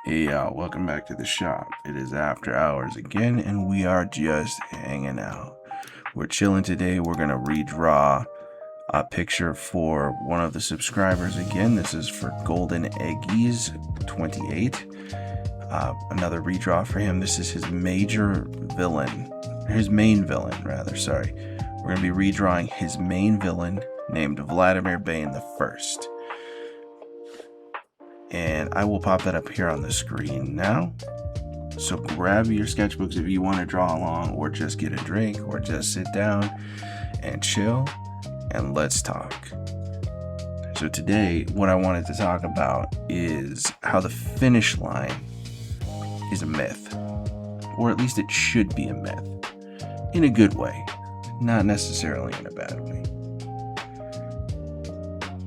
Hey y'all, welcome back to the shop. It is after hours again, and we are just hanging out. We're chilling today. We're gonna redraw a picture for one of the subscribers again. This is for Golden Eggies 28. Another redraw for him. This is his major villain, his main villain, rather. Sorry. We're gonna be redrawing his main villain named Vladimir Bane the First. And I will pop that up here on the screen now. So grab your sketchbooks if you want to draw along, or just get a drink, or just sit down and chill, and let's talk. So today, what I wanted to talk about is how the finish line is a myth, or at least it should be a myth, in a good way, not necessarily in a bad way.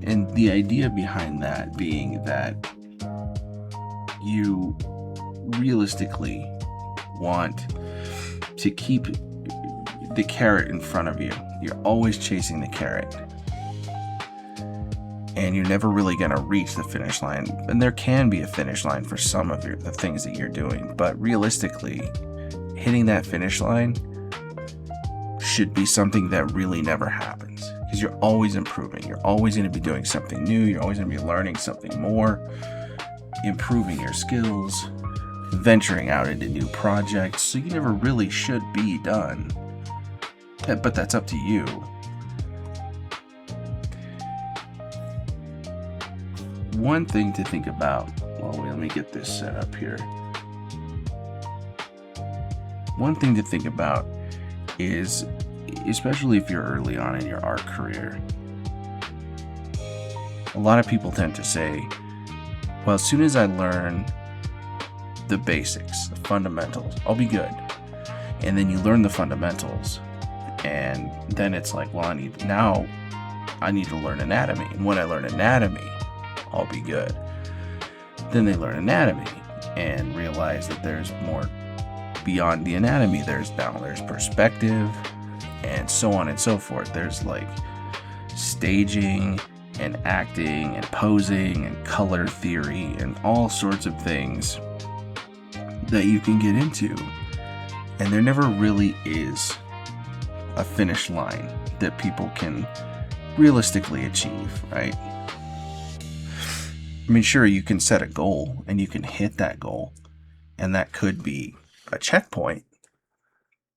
And the idea behind that being that you realistically want to keep the carrot in front of you. You're always chasing the carrot. And you're never really going to reach the finish line. And there can be a finish line for some of the things that you're doing. But realistically, hitting that finish line should be something that really never happens. Because you're always improving. You're always going to be doing something new. You're always going to be learning something more, improving your skills, venturing out into new projects. So you never really should be done. But that's up to you. One thing to think about, let me get this set up here. One thing to think about is, especially if you're early on in your art career, a lot of people tend to say, well, as soon as I learn the basics, the fundamentals, I'll be good. And then you learn the fundamentals, and then it's like, well, I need to learn anatomy. And when I learn anatomy, I'll be good. Then they learn anatomy and realize that there's more beyond the anatomy. There's perspective, and so on and so forth. There's like staging and acting and posing and color theory and all sorts of things that you can get into. And there never really is a finish line that people can realistically achieve, right? I mean, sure, you can set a goal and you can hit that goal, and that could be a checkpoint.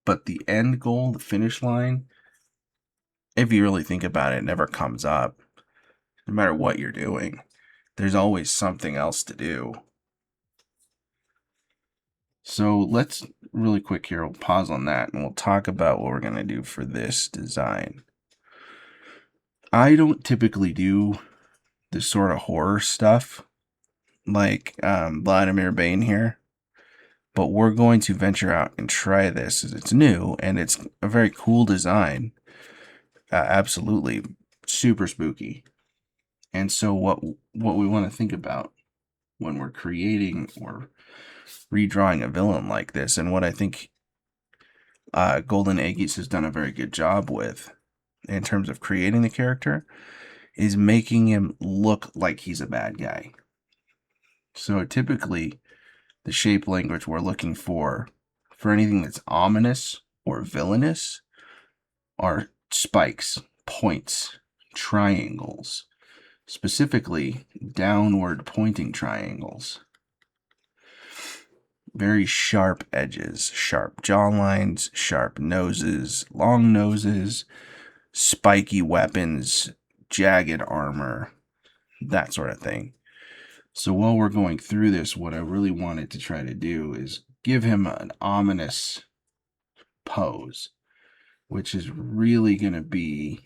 But the end goal, the finish line, if you really think about it, never comes up. No matter what you're doing, there's always something else to do. So let's really quick here, we'll pause on that and we'll talk about what we're going to do for this design. I don't typically do this sort of horror stuff like Vladimir Bane here, but we're going to venture out and try this as it's new, and it's a very cool design. Absolutely super spooky. And so what we want to think about when we're creating or redrawing a villain like this, and what I think Golden Eggies has done a very good job with in terms of creating the character, is making him look like he's a bad guy. So typically, the shape language we're looking for anything that's ominous or villainous are spikes, points, triangles, specifically downward pointing triangles. Very sharp edges, sharp jawlines, sharp noses, long noses, spiky weapons, jagged armor, that sort of thing. So while we're going through this, what I really wanted to try to do is give him an ominous pose, which is really going to be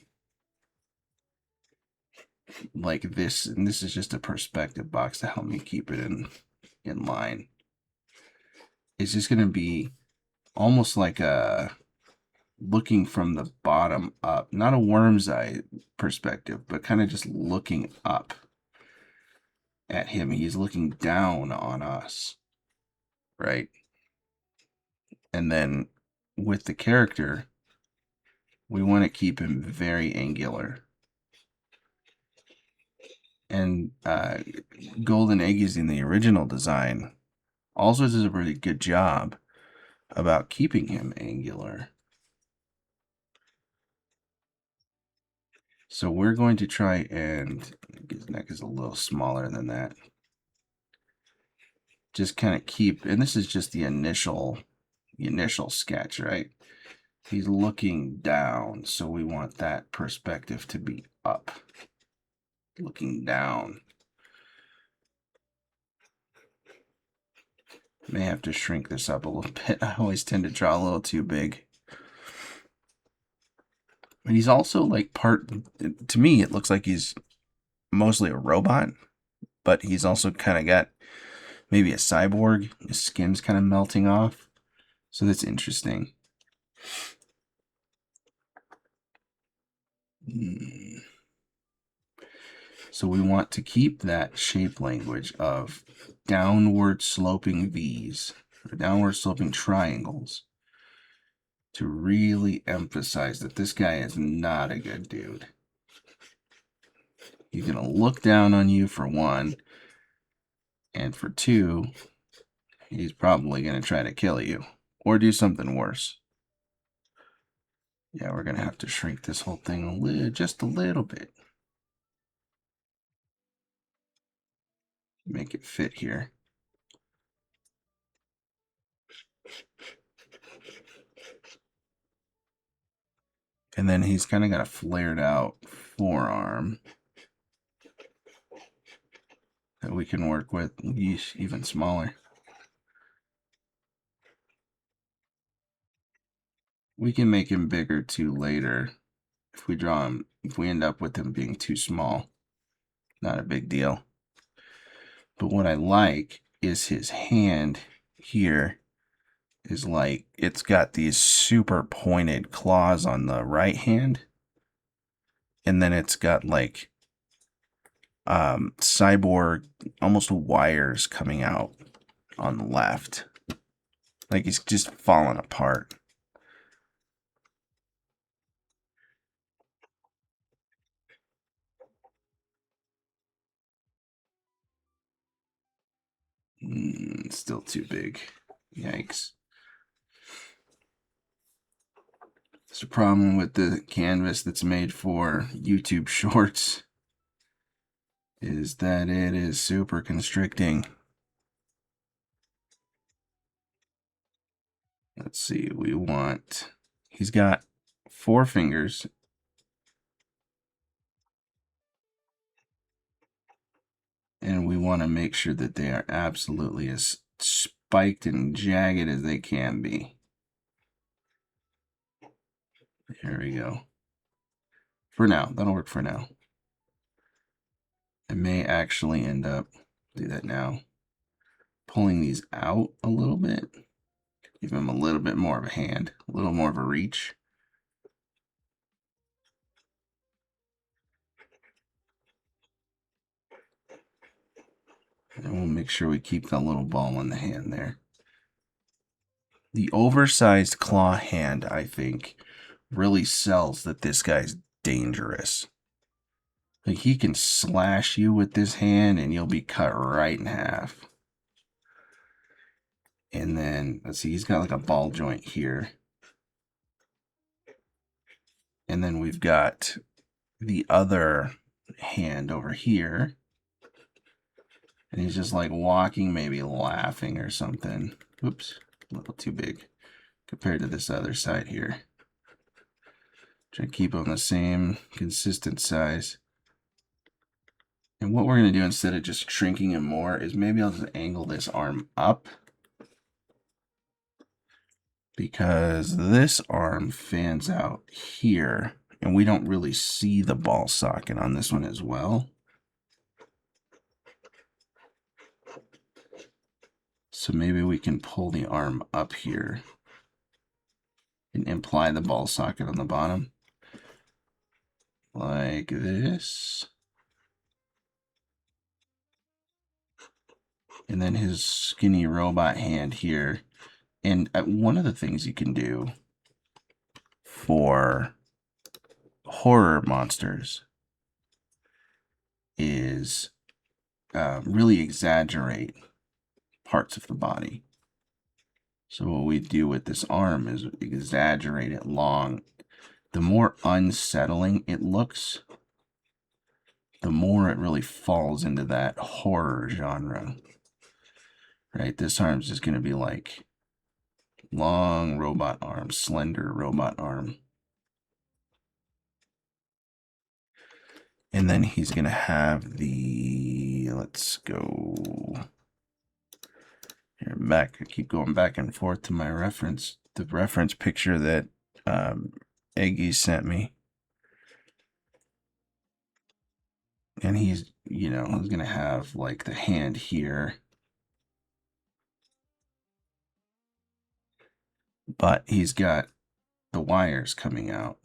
like this. And this is just a perspective box to help me keep it in line. It's just going to be almost like a looking from the bottom up, not a worm's eye perspective, but kind of just looking up at him. He's looking down on us, right? And then with the character, we want to keep him very angular. And Golden Eggies in the original design also does a really good job about keeping him angular. So we're going to try and, his neck is a little smaller than that. Just kind of keep, and this is just the initial sketch, right? He's looking down, so we want that perspective to be up, looking down. May have to shrink this up a little bit. I always tend to draw a little too big. And he's also like to me, it looks like he's mostly a robot, but he's also kind of got maybe a cyborg. His skin's kind of melting off. So that's interesting. So we want to keep that shape language of downward sloping V's, or downward sloping triangles, to really emphasize that this guy is not a good dude. He's going to look down on you for one, and for two, he's probably going to try to kill you or do something worse. Yeah, we're going to have to shrink this whole thing just a little bit. Make it fit here. And then he's kind of got a flared out forearm that we can work with. Yeesh, even smaller. We can make him bigger too later if we draw him, if we end up with him being too small. Not a big deal. But what I like is his hand here is like, it's got these super pointed claws on the right hand. And then it's got like cyborg, almost wires coming out on the left. Like he's just falling apart. Still too big. Yikes. It's a problem with the canvas that's made for YouTube Shorts, is that it is super constricting. Let's see, he's got 4 fingers. And we want to make sure that they are absolutely as spiked and jagged as they can be. Here we go. For now, that'll work for now. I may actually end up, do that now, pulling these out a little bit. Give him a little bit more of a hand, a little more of a reach. And we'll make sure we keep that little ball in the hand there. The oversized claw hand, I think, really sells that this guy's dangerous. Like, he can slash you with this hand and you'll be cut right in half. And then, let's see, he's got like a ball joint here. And then we've got the other hand over here. And he's just like walking, maybe laughing or something. Oops, a little too big compared to this other side here. Try to keep them the same consistent size. And what we're going to do instead of just shrinking him more is maybe I'll just angle this arm up, because this arm fans out here and we don't really see the ball socket on this one as well. So maybe we can pull the arm up here and imply the ball socket on the bottom like this. And then his skinny robot hand here. And one of the things you can do for horror monsters is really exaggerate parts of the body. So what we do with this arm is exaggerate it long. The more unsettling it looks, the more it really falls into that horror genre. Right? This arm's just going to be like long robot arm, slender robot arm. And then he's going to have the, let's go here, back. I keep going back and forth to my reference, the reference picture that Eggy sent me. And he's, he's going to have like the hand here. But he's got the wires coming out.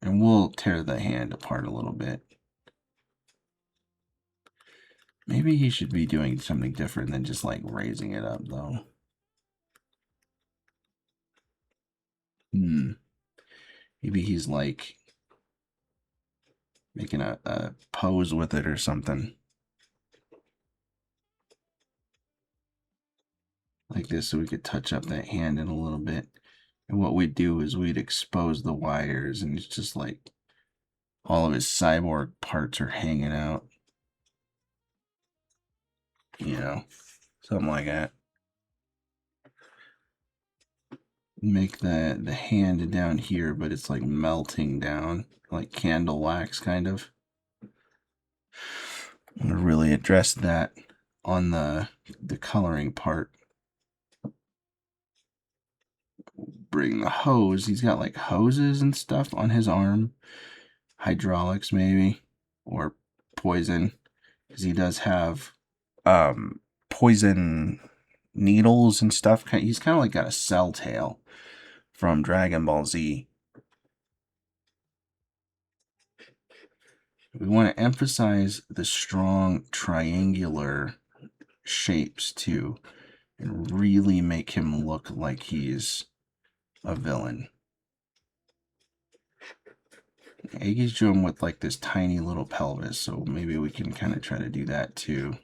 And we'll tear the hand apart a little bit. Maybe he should be doing something different than just like raising it up, though. Maybe he's like making a pose with it or something. Like this, so we could touch up that hand in a little bit. And what we'd do is we'd expose the wires, and it's just like all of his cyborg parts are hanging out. Something like that. Make the hand down here, but it's like melting down, like candle wax kind of. I'm gonna really address that on the coloring part. Bring the hose. He's got like hoses and stuff on his arm. Hydraulics maybe, or poison, because he does have poison needles and stuff. He's kind of like got a cell tail from Dragon Ball Z. We want to emphasize the strong triangular shapes too, and really make him look like he's a villain. Eggy's doing with like this tiny little pelvis, so maybe we can kind of try to do that too.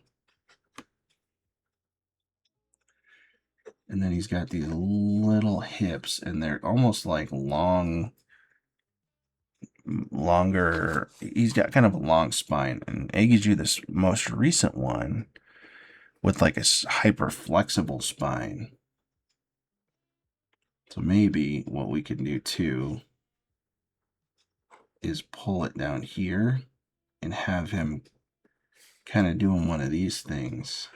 And then he's got these little hips, and they're almost like longer. He's got kind of a long spine, and Eggy's do this most recent one with like a hyper flexible spine. So maybe what we can do too is pull it down here and have him kind of doing one of these things.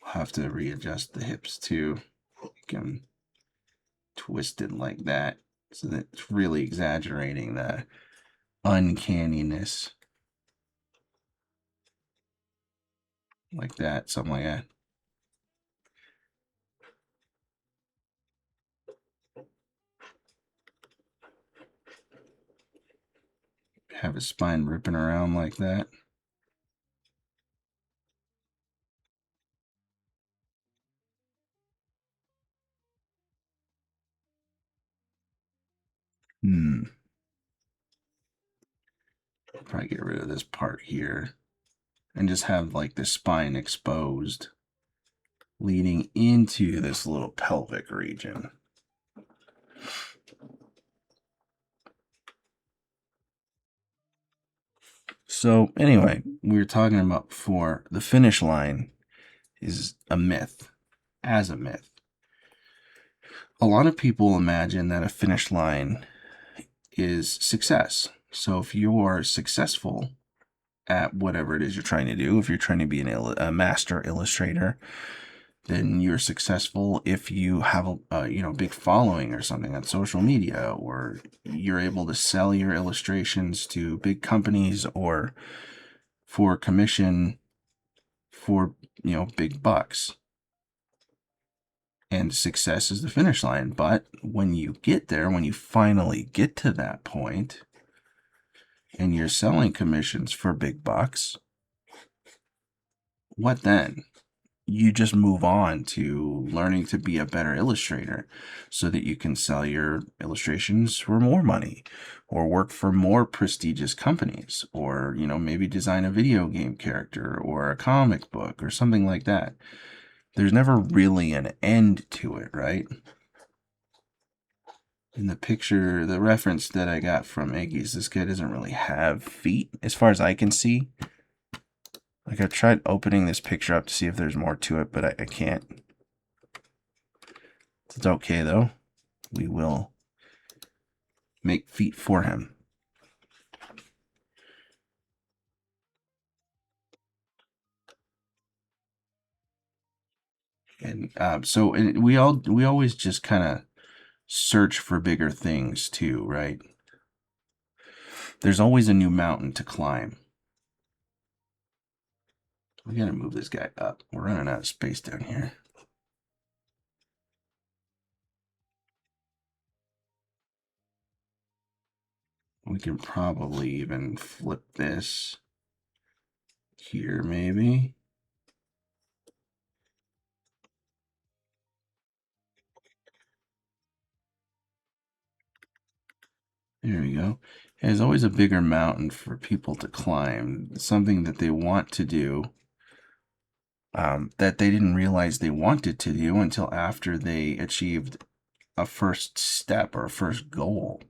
We'll have to readjust the hips too. Make him twisted like that, so that it's really exaggerating the uncanniness. Like that, something like that. Have his spine ripping around like that. Probably get rid of this part here and just have like the spine exposed, leading into this little pelvic region. So anyway, we were talking about before, the finish line is a myth, as a myth. A lot of people imagine that a finish line is success. So if you're successful at whatever it is you're trying to do, if you're trying to be a master illustrator, then you're successful if you have a big following or something on social media, or you're able to sell your illustrations to big companies or for commission for big bucks. And success is the finish line. But when you get there, when you finally get to that point and you're selling commissions for big bucks, what then? you just move on to learning to be a better illustrator so that you can sell your illustrations for more money or work for more prestigious companies or, maybe design a video game character or a comic book or something like that. There's never really an end to it, right? In the picture, the reference that I got from Iggy's, this guy doesn't really have feet as far as I can see. Like, I tried opening this picture up to see if there's more to it, but I can't. It's okay, though. We will make feet for him. And we always just kind of search for bigger things too, right? There's always a new mountain to climb. We gotta move this guy up. We're running out of space down here. We can probably even flip this here, maybe. There we go. There's always a bigger mountain for people to climb, something that they want to do, that they didn't realize they wanted to do until after they achieved a first step or a first goal.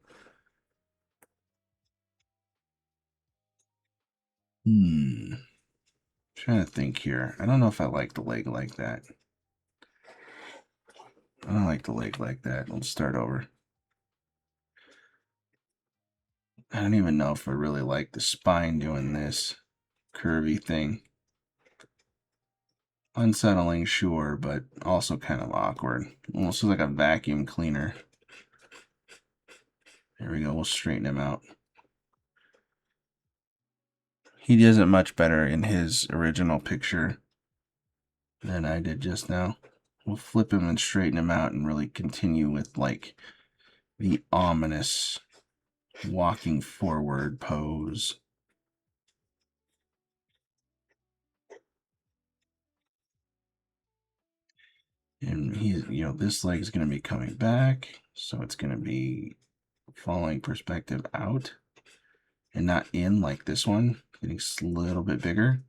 Trying to think here. I don't know if I like the leg like that. I don't like the leg like that. Let's start over. I don't even know if I really like the spine doing this curvy thing. Unsettling, sure, but also kind of awkward. Almost looks like a vacuum cleaner. There we go. We'll straighten him out. He does it much better in his original picture than I did just now. We'll flip him and straighten him out and really continue with like the ominous walking forward pose. And he's, this leg is going to be coming back. So it's going to be falling perspective out and not in like this one, getting a little bit bigger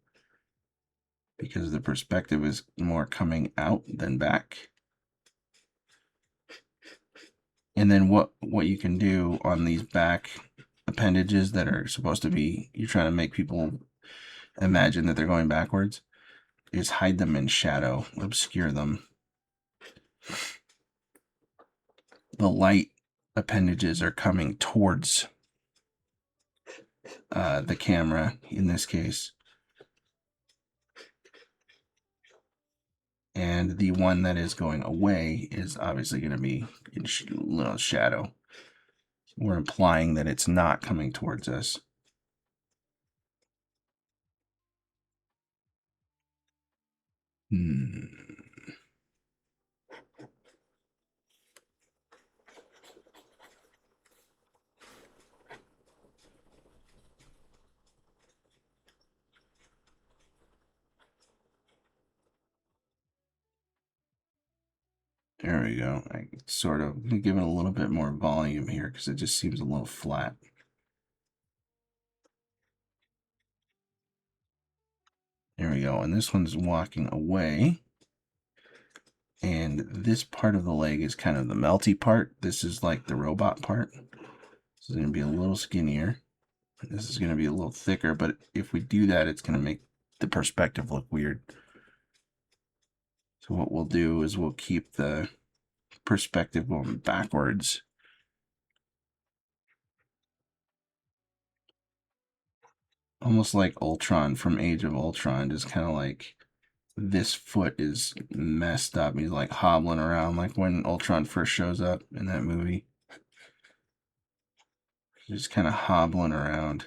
because the perspective is more coming out than back. And then what you can do on these back appendages that are supposed to be, you're trying to make people imagine that they're going backwards, is hide them in shadow, obscure them. The light appendages are coming towards the camera in this case. And the one that is going away is obviously going to be in little shadow. We're implying that it's not coming towards us. There we go. I sort of give it a little bit more volume here because it just seems a little flat. There we go. And this one's walking away. And this part of the leg is kind of the melty part. This is like the robot part. This is going to be a little skinnier. This is going to be a little thicker. But if we do that, it's going to make the perspective look weird. So what we'll do is we'll keep the perspective going backwards. Almost like Ultron from Age of Ultron, just kind of like this foot is messed up. He's like hobbling around like when Ultron first shows up in that movie. He's just kind of hobbling around.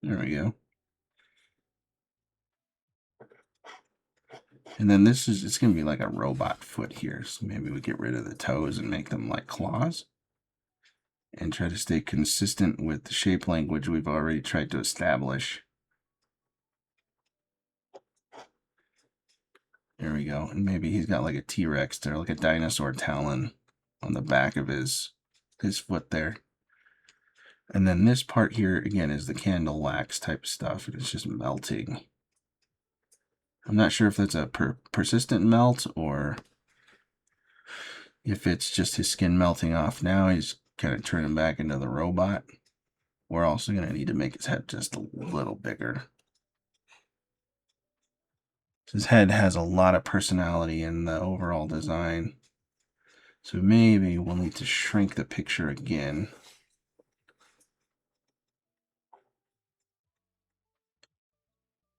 There we go. And then it's going to be like a robot foot here. So maybe we get rid of the toes and make them like claws. And try to stay consistent with the shape language we've already tried to establish. There we go. And maybe he's got like a T-Rex there, like a dinosaur talon on the back of his foot there. And then this part here, again, is the candle wax type stuff. And it's just melting. I'm not sure if that's a persistent melt or if it's just his skin melting off now. He's kind of turning back into the robot. We're also going to need to make his head just a little bigger. His head has a lot of personality in the overall design. So maybe we'll need to shrink the picture again.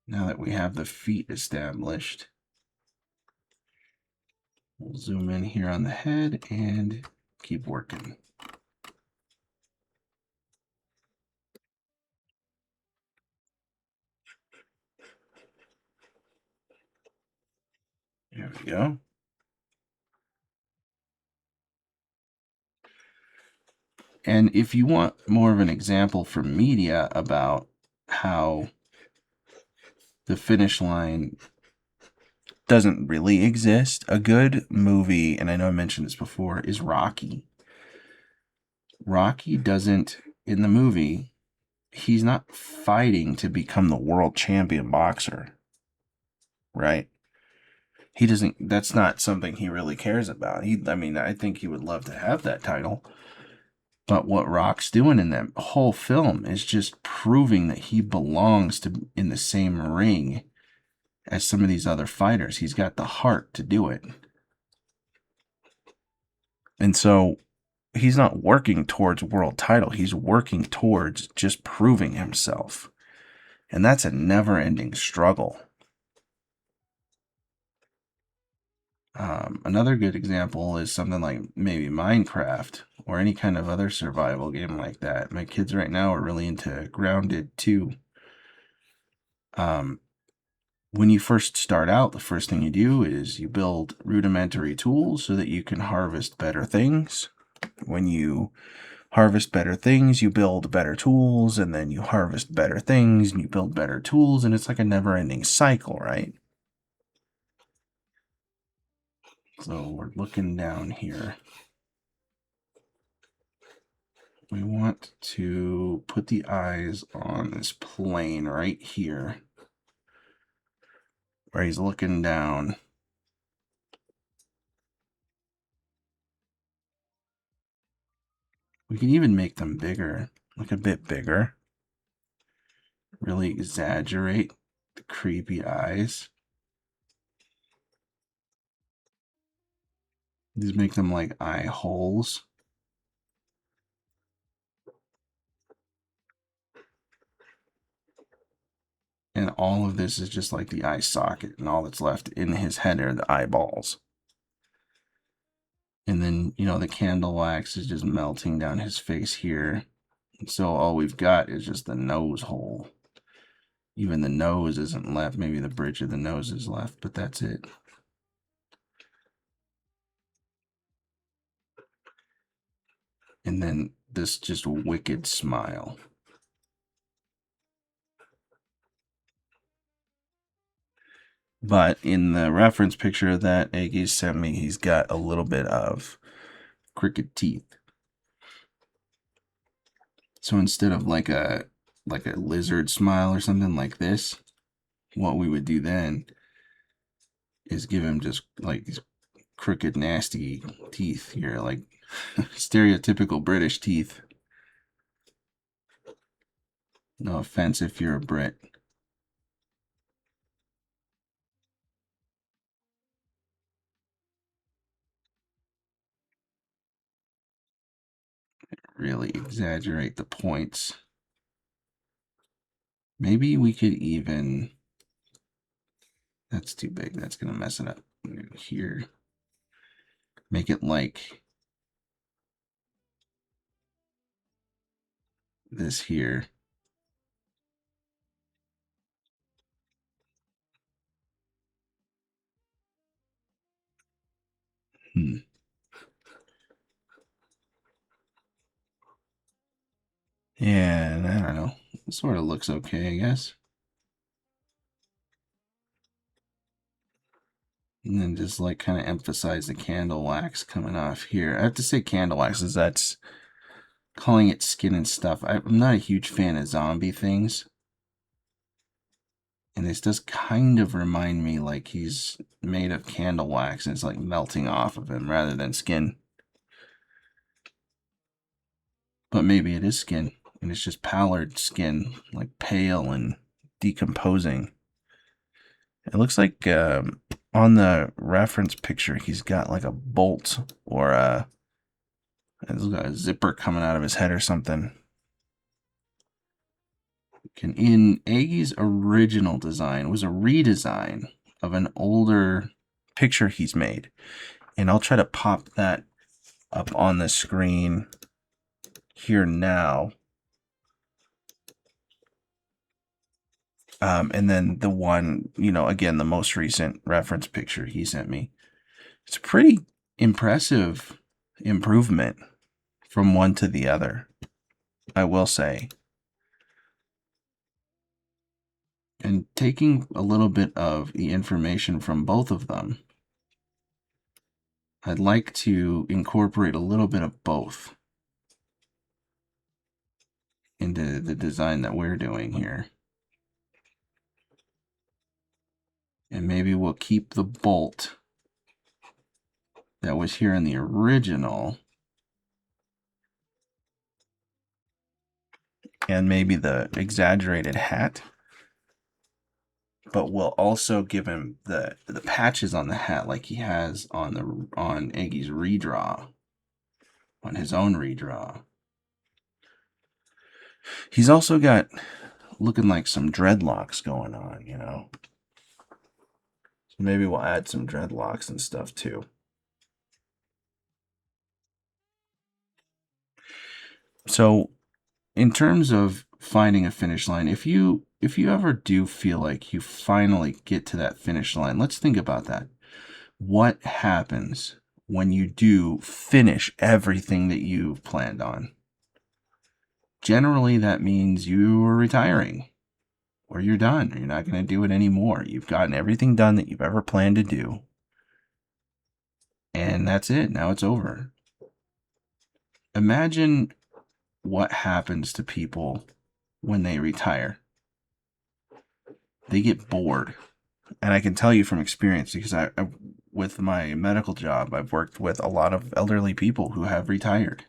Now that we have the feet established, we'll zoom in here on the head and keep working. There we go. And if you want more of an example from media about how the finish line doesn't really exist, a good movie, and I know I mentioned this before, is Rocky. Rocky doesn't, in the movie, he's not fighting to become the world champion boxer, right? He doesn't, that's not something he really cares about. I think he would love to have that title. But what Rock's doing in that whole film is just proving that he belongs to in the same ring as some of these other fighters. He's got the heart to do it. And so he's not working towards world title. He's working towards just proving himself. And that's a never-ending struggle. Another good example is something like maybe Minecraft or any kind of other survival game like that. My kids right now are really into Grounded too. When you first start out, the first thing you do is you build rudimentary tools so that you can harvest better things. When you harvest better things, you build better tools, and then you harvest better things and you build better tools, and it's like a never-ending cycle, right? So we're looking down here. We want to put the eyes on this plane right here, where he's looking down. We can even make them bigger, like a bit bigger. Really exaggerate the creepy eyes. These make them like eye holes. And all of this is just like the eye socket, and all that's left in his head are the eyeballs. And then, the candle wax is just melting down his face here. And so all we've got is just the nose hole. Even the nose isn't left. Maybe the bridge of the nose is left, but that's it. And then this just wicked smile. But in the reference picture that Aggie sent me, he's got a little bit of crooked teeth. So instead of like a lizard smile or something like this, what we would do then is give him just like these crooked, nasty teeth here, like stereotypical British teeth. No offense if you're a Brit. Really exaggerate the points. Maybe we could even... That's too big. That's going to mess it up. Here. Make it like this here. Hmm. Yeah, I don't know. It sort of looks okay, I guess. And then just like kind of emphasize the candle wax coming off here. I have to say candle wax is that's calling it skin and stuff. I'm not a huge fan of zombie things. And this does kind of remind me like he's made of candle wax and it's like melting off of him rather than skin. But maybe it is skin and it's just pallid skin, like pale and decomposing. It looks like on the reference picture he's got like a bolt or he's got a zipper coming out of his head or something. In Aggie's original design was a redesign of an older picture he's made. And I'll try to pop that up on the screen here now. And then the one, again, the most recent reference picture he sent me. It's a pretty impressive improvement from one to the other, I will say. And taking a little bit of the information from both of them, I'd like to incorporate a little bit of both into the design that we're doing here. And maybe we'll keep the bolt that was here in the original. And maybe the exaggerated hat. But we'll also give him the patches on the hat like he has on Aggie's redraw. On his own redraw. He's also got looking like some dreadlocks going on, So maybe we'll add some dreadlocks and stuff too. So in terms of finding a finish line, if you ever do feel like you finally get to that finish line, let's think about that. What happens when you do finish everything that you've planned on? Generally, that means you are retiring or you're done. You're not going to do it anymore. You've gotten everything done that you've ever planned to do. And that's it. Now it's over. Imagine what happens to people when they retire. They get bored. And I can tell you from experience because with my medical job, I've worked with a lot of elderly people who have retired.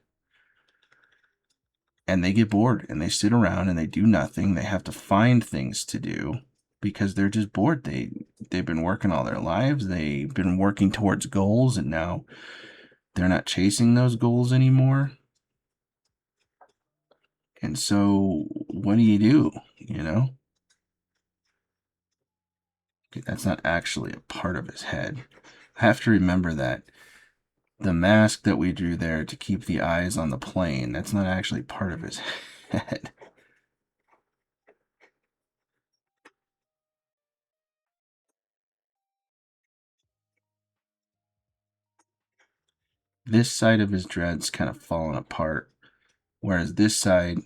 And they get bored and they sit around and they do nothing. They have to find things to do because they're just bored. They've been working all their lives. They've been working towards goals and now they're not chasing those goals anymore. And so what do? That's not actually a part of his head. I have to remember that the mask that we drew there to keep the eyes on the plane, that's not actually part of his head. This side of his dread's kind of fallen apart, whereas this side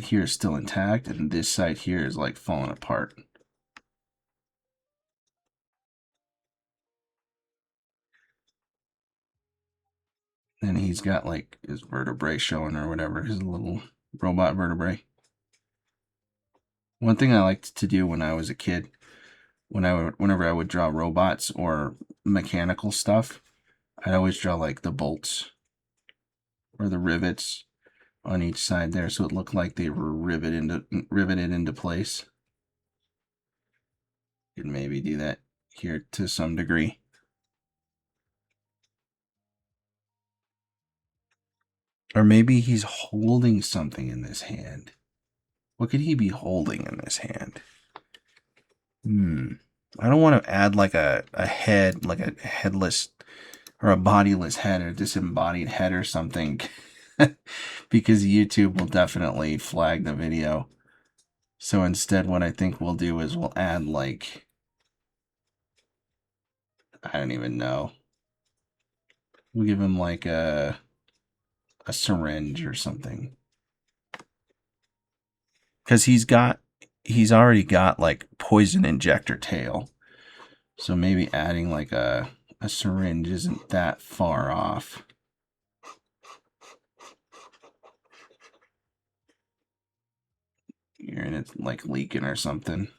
here is still intact, and this side here is like falling apart. And he's got like his vertebrae showing or whatever, his little robot vertebrae. One thing I liked to do when I was a kid, whenever I would draw robots or mechanical stuff, I'd always draw like the bolts or the rivets on each side there, so it looked like they were riveted into place. Could maybe do that here to some degree. Or maybe he's holding something in this hand. What could he be holding in this hand? I don't want to add like a head, like a headless or a bodiless head or disembodied head or something because YouTube will definitely flag the video. So instead, what I think we'll do is we'll add like, I don't even know. We'll give him like a syringe or something. Because he's already got like poison injector tail. So maybe adding like a syringe isn't that far off. Here, and it's like leaking or something.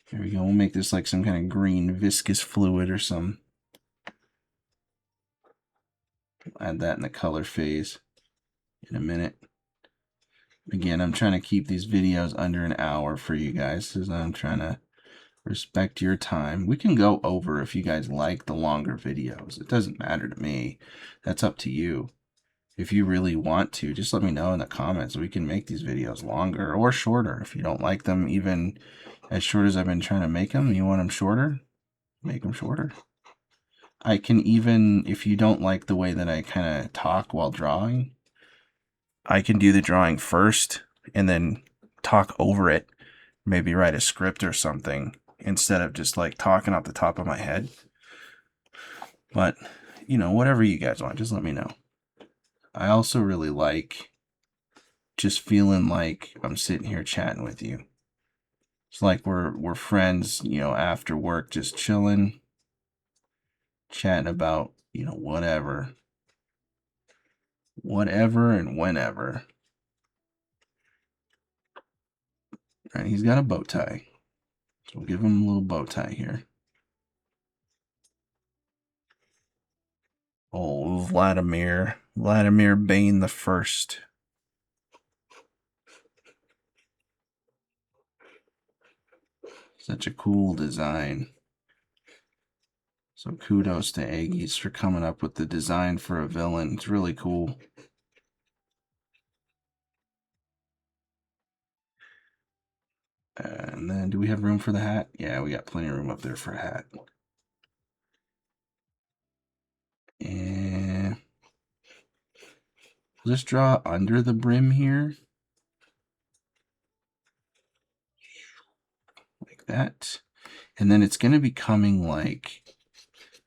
Here we go. We'll make this like some kind of green viscous fluid or some. Add that in the color phase in a minute. Again, I'm trying to keep these videos under an hour for you guys because I'm trying to respect your time. We can go over if you guys like the longer videos. It doesn't matter to me. That's up to you. If you really want to, just let me know in the comments. We can make these videos longer or shorter. If you don't like them even as short as I've been trying to make them, you want them shorter, make them shorter. I can even, if you don't like the way that I kind of talk while drawing, I can do the drawing first and then talk over it. Maybe write a script or something instead of just like talking off the top of my head. But, you know, whatever you guys want, just let me know. I also really like just feeling like I'm sitting here chatting with you. It's like we're friends, you know, after work, just chilling, chatting about, you know, whatever and whenever. Right, he's got a bow tie. So we'll give him a little bow tie here. Oh, Vladimir Bane the First. Such a cool design. So kudos to Aggies for coming up with the design for a villain. It's really cool. And then, do we have room for the hat? Yeah, we got plenty of room up there for a hat. And let's draw under the brim here. Like that. And then it's going to be coming like,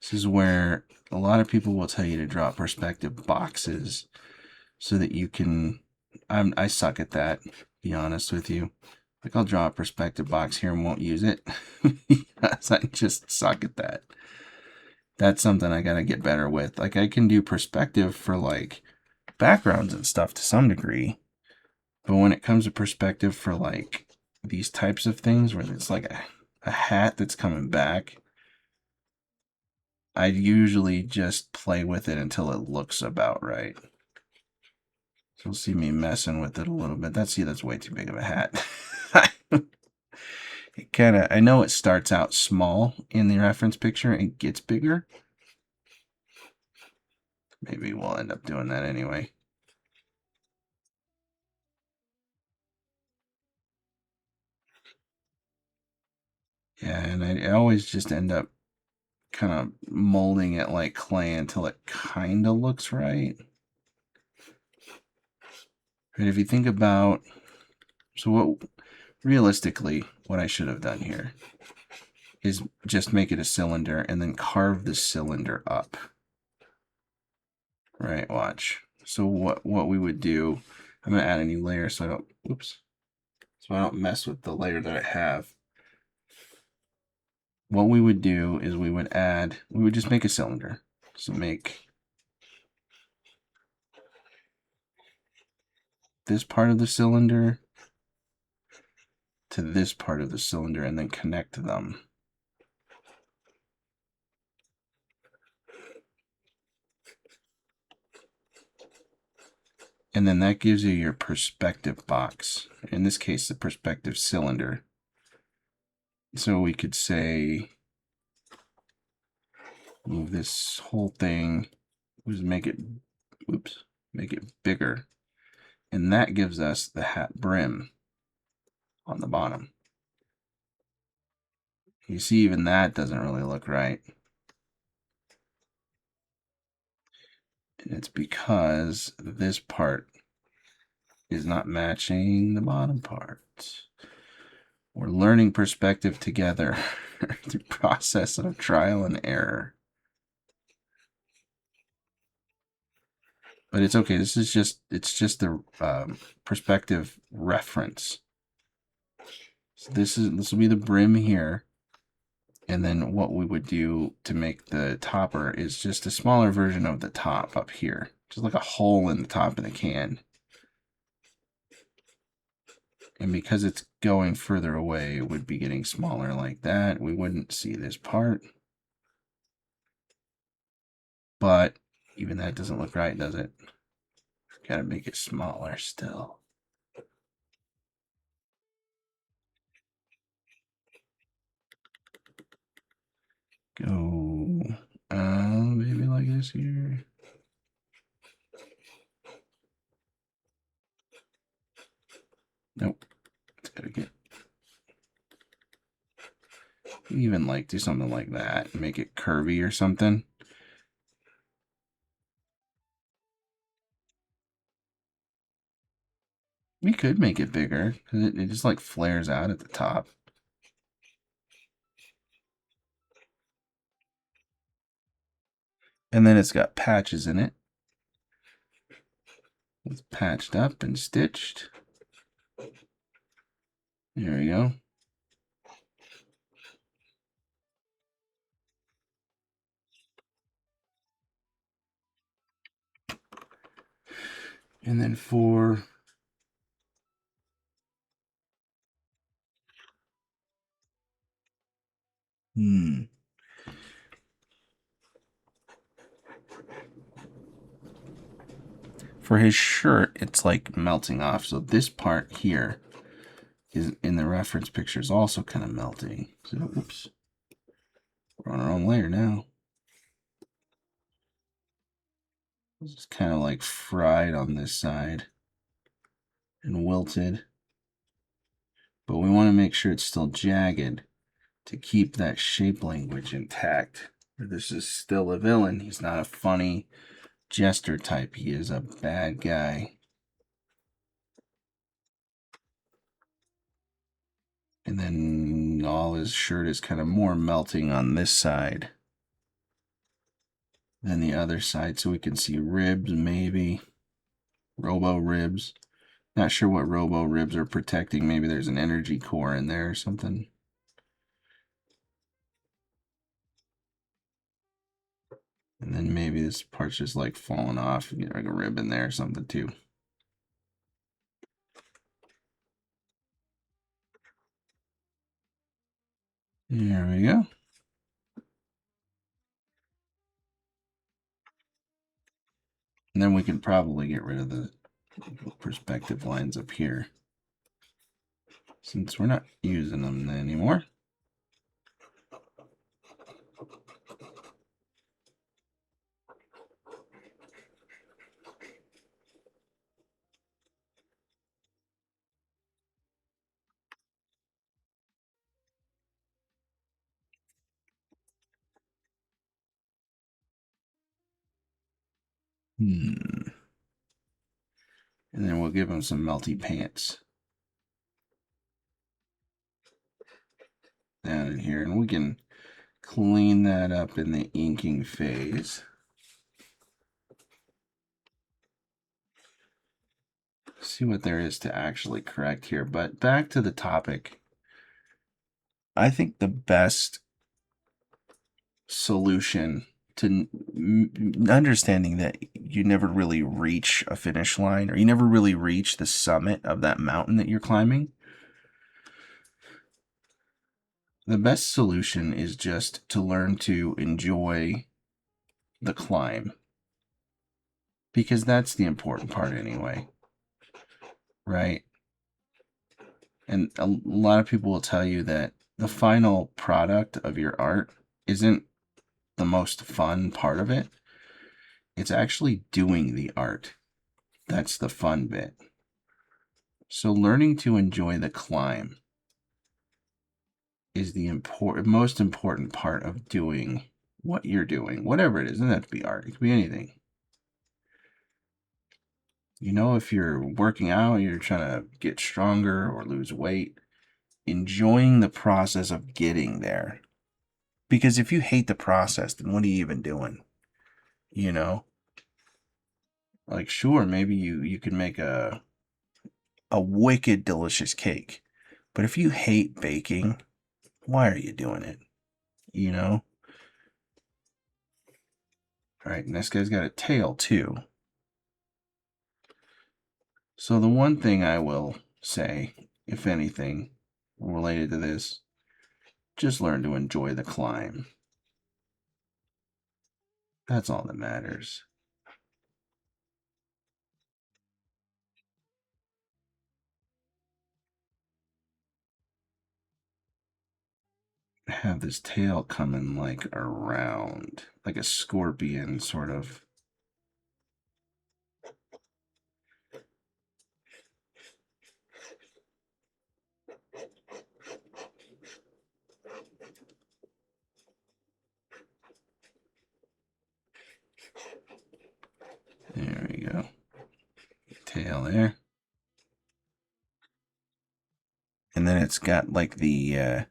this is where a lot of people will tell you to draw perspective boxes so that you can, I suck at that, be honest with you. Like I'll draw a perspective box here and won't use it because I just suck at that. That's something I got to get better with. Like I can do perspective for like backgrounds and stuff to some degree. But when it comes to perspective for like these types of things where it's like a hat that's coming back, I usually just play with it until it looks about right. So you'll see me messing with it a little bit. That's way too big of a hat. It kind of, I know it starts out small in the reference picture and gets bigger. Maybe we'll end up doing that anyway. Yeah, and I always just end up kind of molding it like clay until it kind of looks right. Right, if you think about, so what, realistically, what I should have done here is just make it a cylinder and then carve the cylinder up. Right, watch. So what we would do, I'm gonna add a new layer so I don't, oops, so I don't mess with the layer that I have. What we would do is we would just make a cylinder. So make this part of the cylinder to this part of the cylinder and then connect them. And then that gives you your perspective box. In this case, the perspective cylinder. So we could say, move this whole thing, make it bigger. And that gives us the hat brim on the bottom. You see, even that doesn't really look right. And it's because this part is not matching the bottom part. We're learning perspective together through process of trial and error. But it's okay. It's just the perspective reference. So this will be the brim here. And then what we would do to make the topper is just a smaller version of the top up here. Just like a hole in the top of the can. And because it's going further away, it would be getting smaller like that. We wouldn't see this part. But even that doesn't look right, does it? Gotta make it smaller still. Go, maybe like this here. Nope. It's gotta get, even like do something like that. Make it curvy or something. We could make it bigger because it just like flares out at the top. And then it's got patches in it. It's patched up and stitched. There we go. And then for for his shirt, it's like melting off. So this part here is in the reference picture is also kind of melting. So, oops, we're on our own layer now. It's kind of like fried on this side and wilted. But we want to make sure it's still jagged to keep that shape language intact. This is still a villain. He's not a funny jester type. He is a bad guy. And then all his shirt is kind of more melting on this side than the other side. So we can see ribs, maybe. Robo ribs. Not sure what robo ribs are protecting. Maybe there's an energy core in there or something. And then maybe this part's just like falling off. Get like a rib in there or something too. There we go. And then we can probably get rid of the perspective lines up here, since we're not using them anymore. And then we'll give them some melty pants down in here, and we can clean that up in the inking phase. See what there is to actually correct here. But back to the topic. I think the best solution to understanding that you never really reach a finish line, or you never really reach the summit of that mountain that you're climbing. The best solution is just to learn to enjoy the climb, because that's the important part anyway, right? And a lot of people will tell you that the final product of your art isn't the most fun part of it. It's actually doing the art. That's the fun bit. So learning to enjoy the climb is the most important part of doing what you're doing, whatever it is. It doesn't have to be art. It could be anything. You know, if you're working out, you're trying to get stronger or lose weight, enjoying the process of getting there. Because if you hate the process, then what are you even doing? You know? Like, sure, maybe you could make a wicked delicious cake. But if you hate baking, why are you doing it? You know? All right, and this guy's got a tail too. So the one thing I will say, if anything, related to this, just learn to enjoy the climb. That's all that matters. Have this tail coming like around, like a scorpion sort of. There we go. Tail there. And then it's got like the,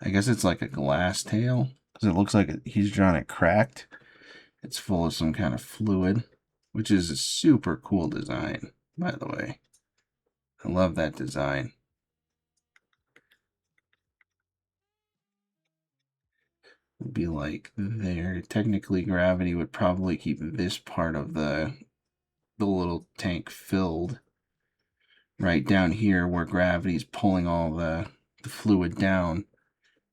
I guess it's like a glass tail, because it looks like he's drawn it cracked. It's full of some kind of fluid, which is a super cool design, by the way. I love that design. Would be like there. Technically, gravity would probably keep this part of the little tank filled. Right down here, where gravity's pulling all the fluid down,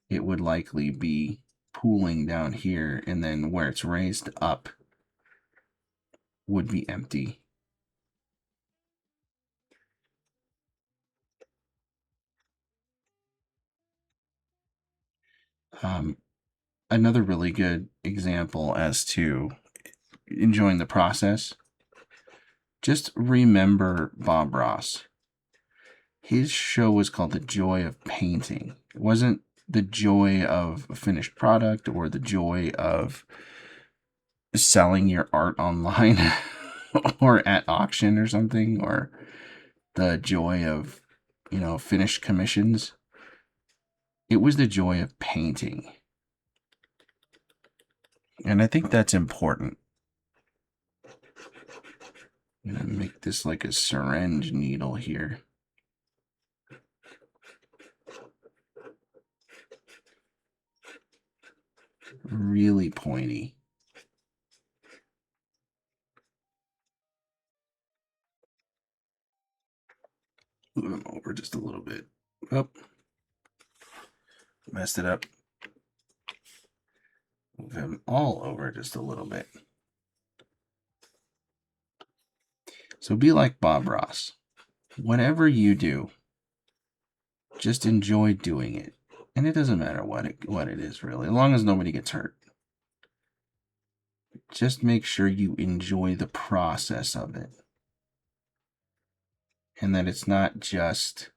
it would likely be pooling down here, and then where it's raised up would be empty. Another really good example as to enjoying the process, just remember Bob Ross. His show was called The Joy of Painting. It wasn't the joy of a finished product or the joy of selling your art online or at auction or something, or the joy of, finished commissions. It was the joy of painting. And I think that's important. I'm going to make this like a syringe needle here. Really pointy. Move them over just a little bit. Oh, messed it up. Move them all over just a little bit. So be like Bob Ross. Whatever you do, just enjoy doing it. And it doesn't matter what it is, really, as long as nobody gets hurt. Just make sure you enjoy the process of it. And that it's not just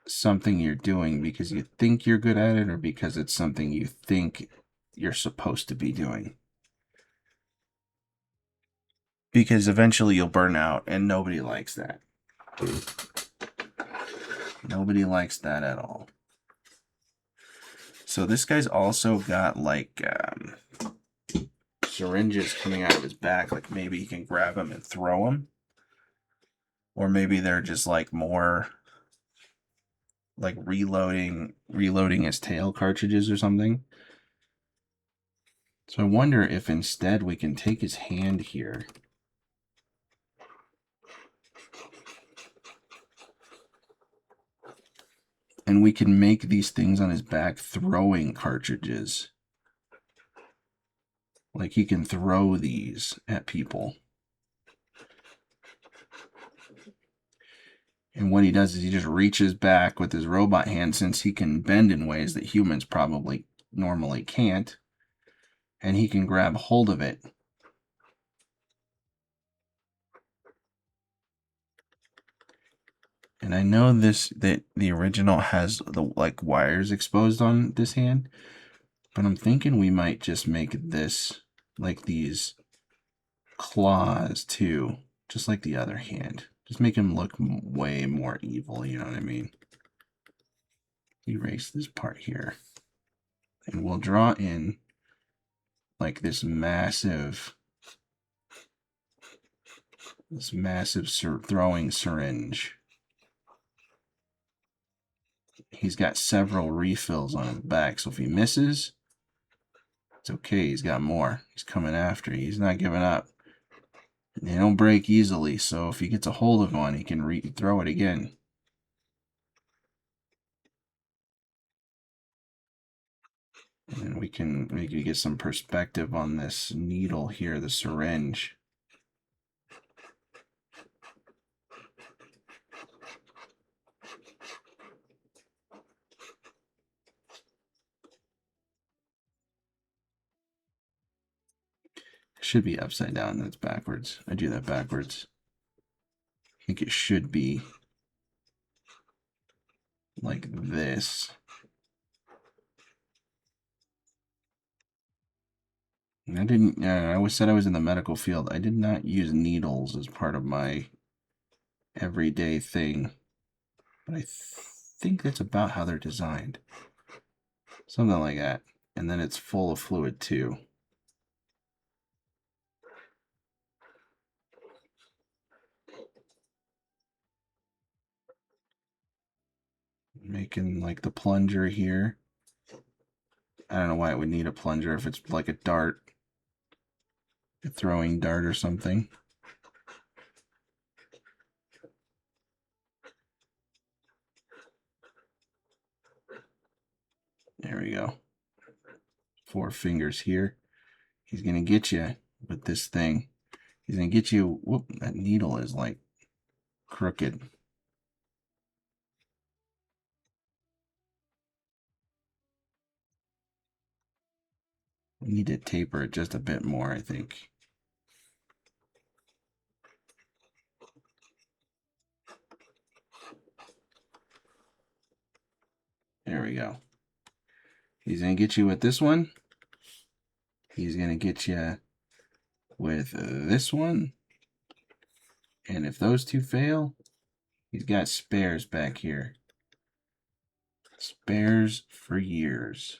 something you're doing because you think you're good at it or because it's something you think you're supposed to be doing. Because eventually you'll burn out, and nobody likes that. Nobody likes that at all. So this guy's also got like syringes coming out of his back. Like maybe he can grab them and throw them. Or maybe they're just like more like reloading his tail cartridges or something. So I wonder if instead we can take his hand here and we can make these things on his back throwing cartridges. Like he can throw these at people. And what he does is he just reaches back with his robot hand, since he can bend in ways that humans probably normally can't. And he can grab hold of it. And I know that the original has the like wires exposed on this hand, but I'm thinking we might just make this like these claws too, just like the other hand. Just make him look way more evil, you know what I mean? Erase this part here. And we'll draw in like this massive this massive throwing syringe. He's got several refills on his back, so if he misses, it's okay. He's got more. He's coming after you. He's not giving up. They don't break easily, so if he gets a hold of one, he can throw it again. And we can get some perspective on this needle here, the syringe. It should be upside down. That's backwards. I do that backwards. I think it should be like this. I didn't. I always said I was in the medical field. I did not use needles as part of my everyday thing, but I think that's about how they're designed. Something like that. And then it's full of fluid too. Making like the plunger here. I don't know why it would need a plunger if it's like a dart, a throwing dart or something. There we go. 4 fingers here. He's going to get you with this thing. He's going to get you. Whoop, that needle is like crooked. We need to taper it just a bit more, I think. There we go. He's going to get you with this one. He's going to get you with this one. And if those two fail, he's got spares back here. Spares for years.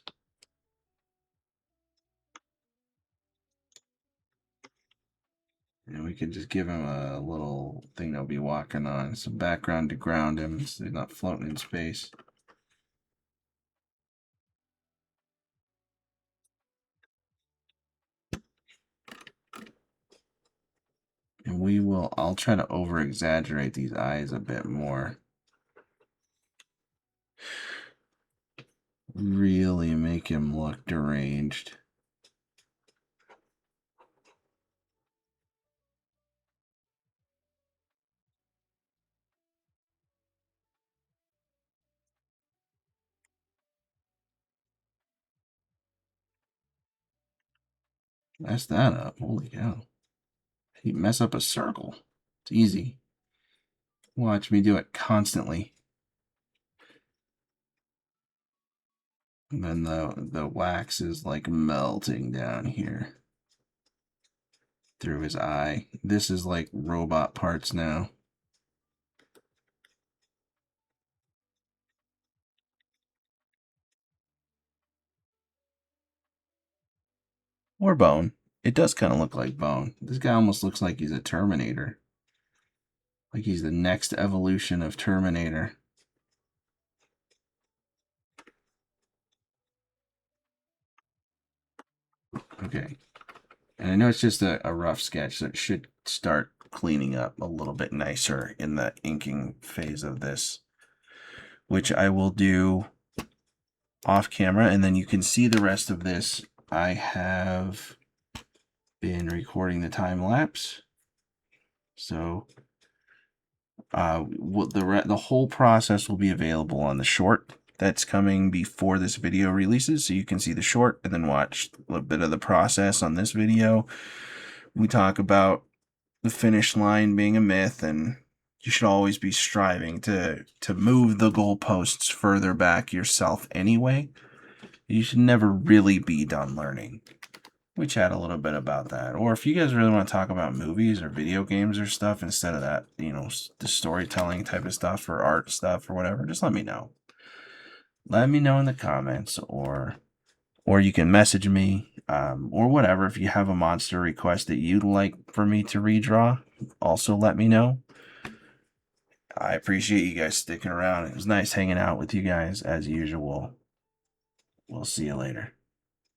And we can just give him a little thing they'll be walking on. Some background to ground him so they're not floating in space. And I'll try to over exaggerate these eyes a bit more. Really make him look deranged. Mess that up. Holy cow. He mess up a circle. It's easy. Watch me do it constantly. And then the wax is like melting down here through his eye. This is like robot parts now. Or bone. It does kind of look like bone. This guy almost looks like he's a Terminator. Like he's the next evolution of Terminator. Okay. And I know it's just a rough sketch, so it should start cleaning up a little bit nicer in the inking phase of this, which I will do off camera, and then you can see the rest of this. I have been recording the time lapse, so the whole process will be available on the short that's coming before this video releases, so you can see the short and then watch a little bit of the process on this video. We talk about the finish line being a myth, and you should always be striving to move the goalposts further back yourself anyway. You should never really be done learning. We chat a little bit about that. Or if you guys really want to talk about movies or video games or stuff instead of that, you know, the storytelling type of stuff or art stuff or whatever, just let me know. Let me know in the comments, or you can message me, or whatever. If you have a monster request that you'd like for me to redraw, also let me know. I appreciate you guys sticking around. It was nice hanging out with you guys as usual. We'll see you later.